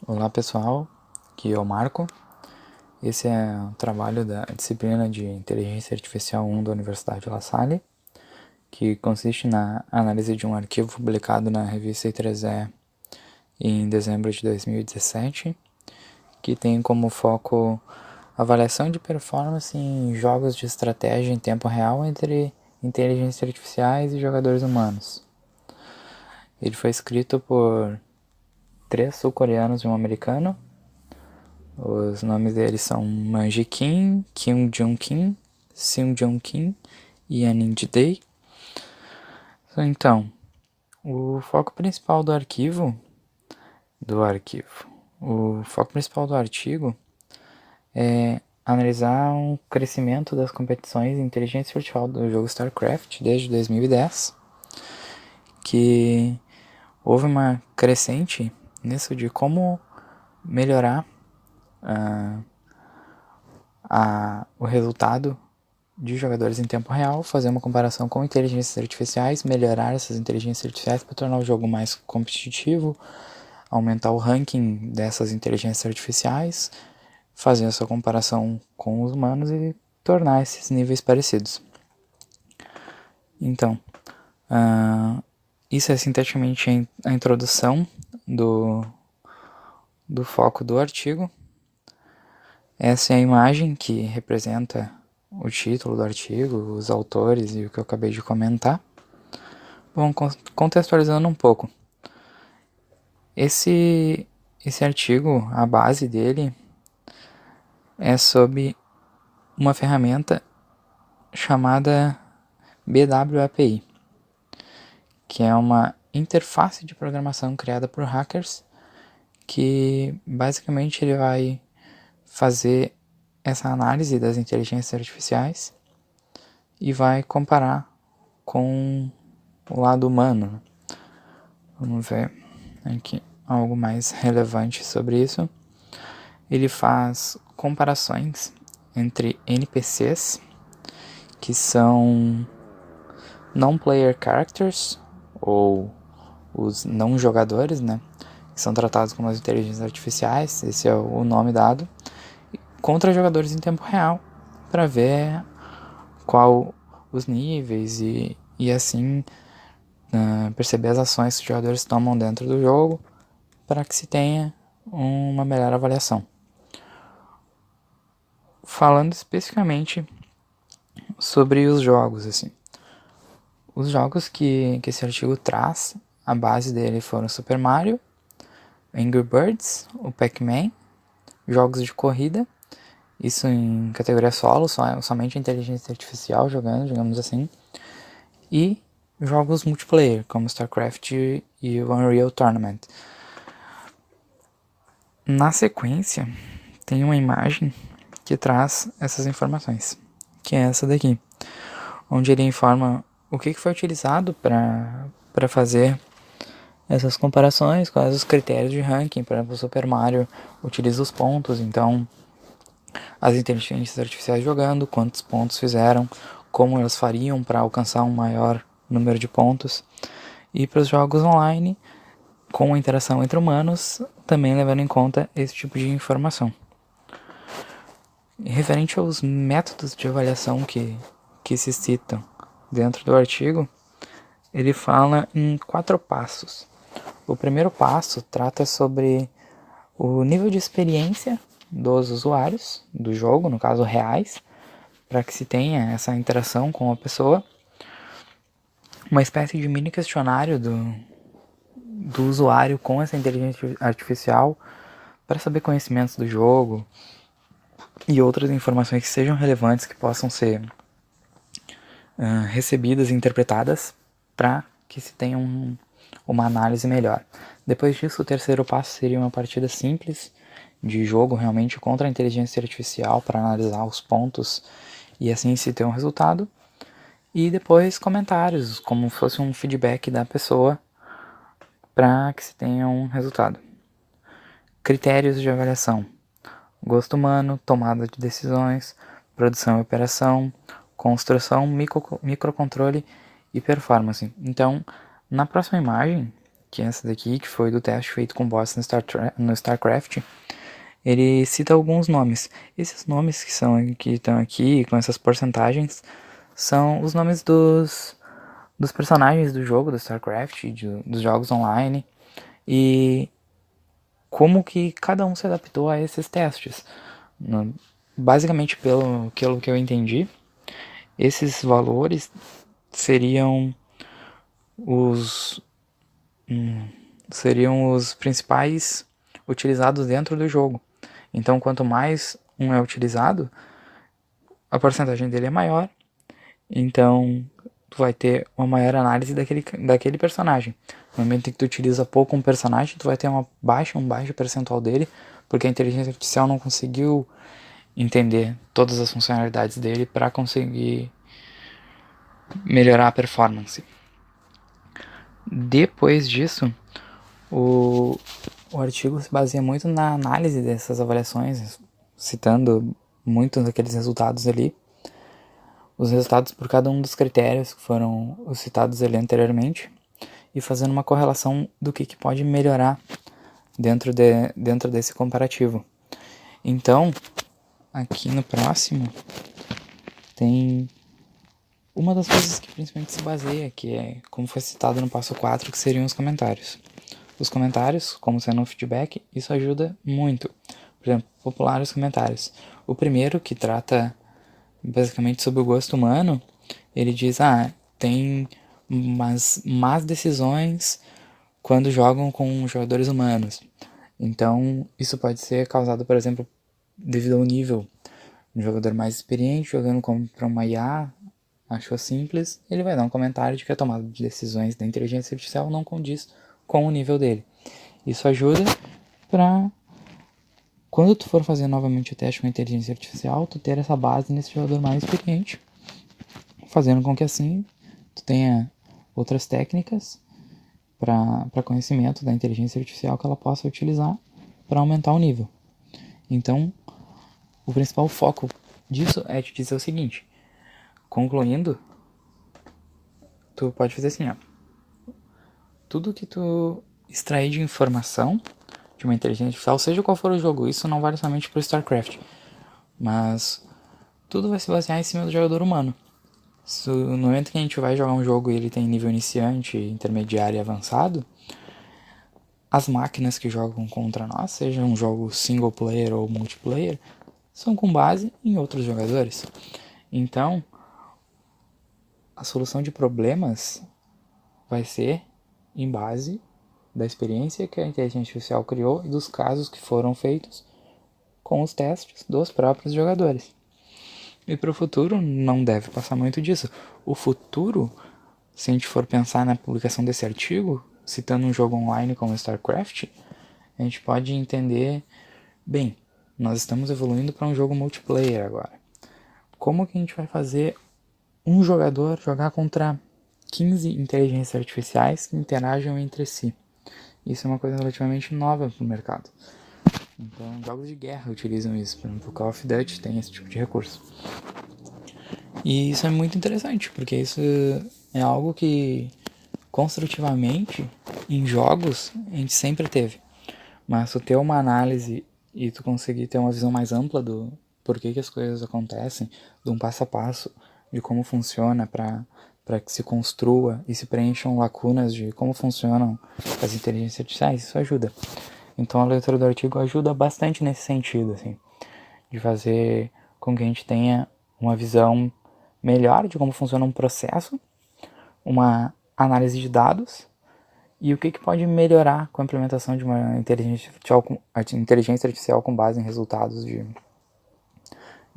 Olá pessoal, aqui é o Marco. Esse é o trabalho da disciplina de Inteligência Artificial 1 da Universidade La Salle, que consiste na análise de um arquivo publicado na revista I3E em dezembro de 2017, que tem como foco avaliação de performance em jogos de estratégia em tempo real entre inteligências artificiais e jogadores humanos. Ele foi escrito por 3 sul-coreanos e um americano. Os nomes deles são Manji Kim, Kyung Jung Kim, Seung Jung Kim e Anin Day. Então, o foco principal o foco principal do artigo é analisar o crescimento das competições de inteligência artificial do jogo StarCraft desde 2010, que houve uma crescente nisso de como melhorar o resultado de jogadores em tempo real, fazer uma comparação com inteligências artificiais, melhorar essas inteligências artificiais para tornar o jogo mais competitivo, aumentar o ranking dessas inteligências artificiais, fazer essa comparação com os humanos e tornar esses níveis parecidos. Então, isso é sinteticamente a introdução do foco do artigo. Essa é a imagem que representa o título do artigo, os autores e o que eu acabei de comentar. Bom, contextualizando um pouco. Esse artigo, a base dele é sobre uma ferramenta chamada BWAPI, que é uma interface de programação criada por hackers, que basicamente ele vai fazer essa análise das inteligências artificiais e vai comparar com o lado humano. Vamos ver aqui algo mais relevante sobre isso. Ele faz comparações entre NPCs, que são non-player characters, ou os não jogadores, né? Que são tratados como as inteligências artificiais, esse é o nome dado, contra jogadores em tempo real, para ver qual os níveis e assim perceber as ações que os jogadores tomam dentro do jogo para que se tenha uma melhor avaliação. Falando especificamente sobre os jogos, assim. Os jogos que esse artigo traz, a base dele foram Super Mario, Angry Birds, o Pac-Man, jogos de corrida, isso em categoria solo, somente inteligência artificial jogando, digamos assim, e jogos multiplayer, como StarCraft e o Unreal Tournament. Na sequência, tem uma imagem que traz essas informações, que é essa daqui, onde ele informa o que foi utilizado para fazer essas comparações, quais os critérios de ranking. Por exemplo, o Super Mario utiliza os pontos, então as inteligências artificiais jogando, quantos pontos fizeram, como elas fariam para alcançar um maior número de pontos. E para os jogos online, com a interação entre humanos, também levando em conta esse tipo de informação. Referente aos métodos de avaliação que se citam dentro do artigo, ele fala em 4 passos. O primeiro passo trata sobre o nível de experiência dos usuários do jogo, no caso reais, para que se tenha essa interação com a pessoa. Uma espécie de mini questionário do usuário com essa inteligência artificial para saber conhecimentos do jogo e outras informações que sejam relevantes, que possam ser recebidas e interpretadas para que se tenha uma análise melhor. Depois disso, o terceiro passo seria uma partida simples de jogo realmente contra a inteligência artificial para analisar os pontos e assim se ter um resultado. E depois comentários, como se fosse um feedback da pessoa para que se tenha um resultado. Critérios de avaliação: gosto humano, tomada de decisões, produção e operação, construção, microcontrole e performance. Então, na próxima imagem, que é essa daqui, que foi do teste feito com bots no StarCraft, ele cita alguns nomes. Esses nomes que estão aqui, com essas porcentagens, são os nomes dos personagens do jogo, do StarCraft, dos jogos online, e como que cada um se adaptou a esses testes. Basicamente, pelo que eu entendi, esses valores seriam os principais utilizados dentro do jogo. Então, quanto mais um é utilizado, a porcentagem dele é maior. Então, tu vai ter uma maior análise daquele personagem. No momento em que tu utiliza pouco um personagem, tu vai ter um baixo percentual dele, porque a inteligência artificial não conseguiu entender todas as funcionalidades dele para conseguir melhorar a performance. Depois disso, o artigo se baseia muito na análise dessas avaliações, citando muitos daqueles resultados ali, os resultados por cada um dos critérios que foram citados ali anteriormente, e fazendo uma correlação do que pode melhorar dentro desse comparativo. Então, aqui no próximo, tem uma das coisas que principalmente se baseia, que é, como foi citado no passo 4, que seriam os comentários. Os comentários, como sendo um feedback, isso ajuda muito. Por exemplo, popular os comentários. O primeiro, que trata basicamente sobre o gosto humano, ele diz, tem umas más decisões quando jogam com jogadores humanos. Então, isso pode ser causado, por exemplo, devido ao nível. Um jogador mais experiente jogando contra uma IA, achou simples, ele vai dar um comentário de que a tomada de decisões da inteligência artificial não condiz com o nível dele. Isso ajuda para, quando tu for fazer novamente o teste com a inteligência artificial, tu ter essa base nesse jogador mais experiente, fazendo com que assim tu tenha outras técnicas para conhecimento da inteligência artificial que ela possa utilizar para aumentar o nível. Então, o principal foco disso é te dizer o seguinte: concluindo, tu pode fazer assim, ó. Tudo que tu extrair de informação de uma inteligência artificial, seja qual for o jogo, isso não vale somente pro StarCraft, mas tudo vai se basear em cima do jogador humano. No momento que a gente vai jogar um jogo e ele tem nível iniciante, intermediário e avançado, as máquinas que jogam contra nós, seja um jogo single player ou multiplayer, são com base em outros jogadores. Então, a solução de problemas vai ser em base da experiência que a inteligência artificial criou e dos casos que foram feitos com os testes dos próprios jogadores. E para o futuro não deve passar muito disso. O futuro, se a gente for pensar na publicação desse artigo, citando um jogo online como StarCraft, a gente pode entender, bem, nós estamos evoluindo para um jogo multiplayer agora. Como que a gente vai fazer um jogador jogar contra 15 inteligências artificiais que interagem entre si? Isso é uma coisa relativamente nova para o mercado. Então, jogos de guerra utilizam isso. Por exemplo, o Call of Duty tem esse tipo de recurso. E isso é muito interessante, porque isso é algo que, construtivamente, em jogos, a gente sempre teve. Mas tu ter uma análise e tu conseguir ter uma visão mais ampla do porquê que as coisas acontecem, de um passo a passo, de como funciona para que se construa e se preencham lacunas de como funcionam as inteligências artificiais, isso ajuda. Então a leitura do artigo ajuda bastante nesse sentido, assim, de fazer com que a gente tenha uma visão melhor de como funciona um processo, uma análise de dados e o que pode melhorar com a implementação de uma inteligência artificial com base em resultados de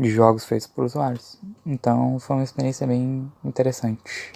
jogos feitos por usuários. Então foi uma experiência bem interessante.